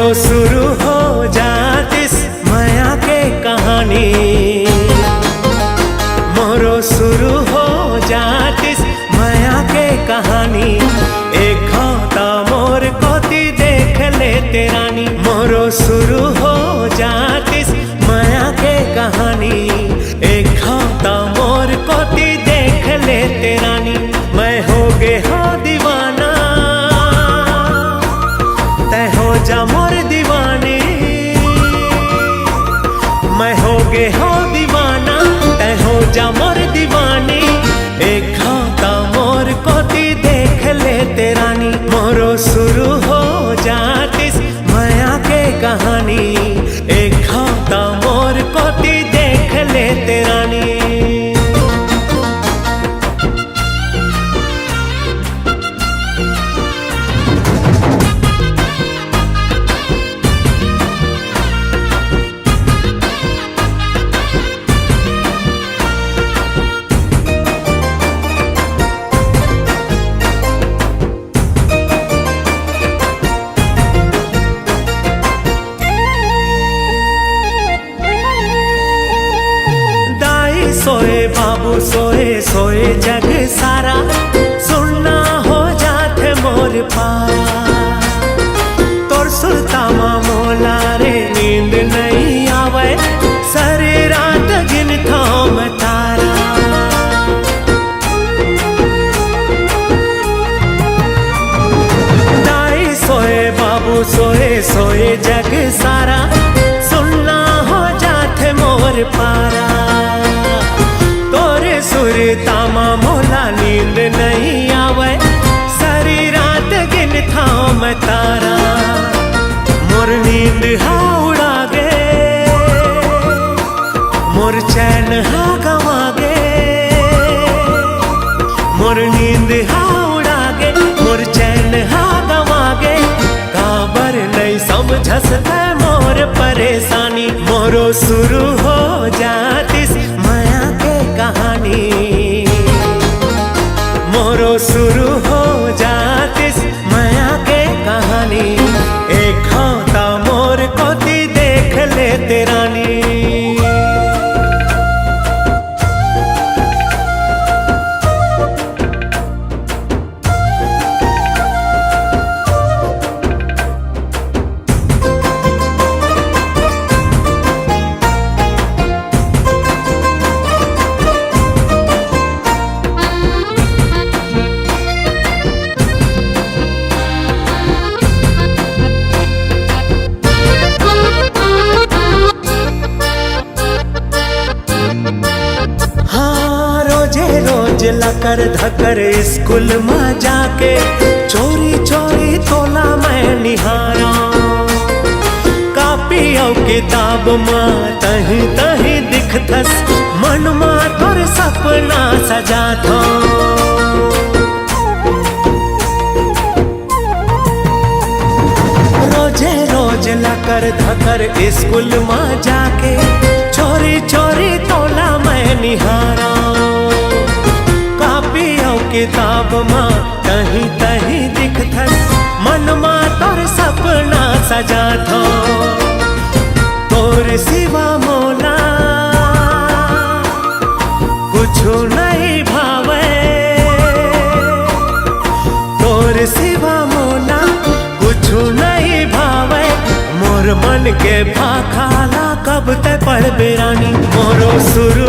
मोरो शुरू हो जातिस माया के कहानी, मोरो शुरू हो जातिस माया के कहानी। एक खाता मोर कोती देख ले तेरानी, मोरो शुरू हो जातिस माया के कहानी। एक खाता मोर कोती देख ले तेरानी। मैं हो गे हो दीवाना, तय हो जा मोर दीवानी। मैं हो गे हो दीवाना, तय हो जा मोर दीवानी। एक खाता मोर कोती देख ले तेरानी, मोरो शुरू हो जातिस माया के कहानी। एक खाता मोर कोती देख ले तेरानी। सोए बाबू सोए सोए जग सारा, सुनना हो जाते मोर पार। तोर सुल्तामा मोला रे नींद नहीं आवे, सारी रात गिनता मैं तारा। दाई सोए बाबू सोए सोए जग सारा, सुनना हो जाते मोर पारा। सुरतामा मोला नींद नहीं आवे, सारी रात गिनता मैं तारा। मोर नींद हा उड़ा गे, मोर चैन हा गवा गे। मोर नींद हा उड़ा गे, मोर चैन हा गवा गे। काबर नहीं समझस है मोर परेशानी, मोरो शुरू हो जातिस माया के कहानी। मोरो शुरू हो जातिस माया के कहानी। एक खाता मोर कोती देख ले तेरानी। लकर धकर स्कूल में जाके, चोरी चोरी तोला मैं निहारा। कापी और किताब में तही तही दिखथस, मन में तोर सपना सजा था। रोजे रोज लकर धकर स्कूल में जाके, चोरी चोरी तोला मैं निहारा। किताब माँ तही तही दिखथस, मन माँ तोर सपना सजा थो। तोर सिवा मोला कुछु नहीं भावे, तोर सिवा मोला कुछु नहीं भावे। मोर मन के भाखाला कब ते पढ़ बेरानी, मोरो शुरू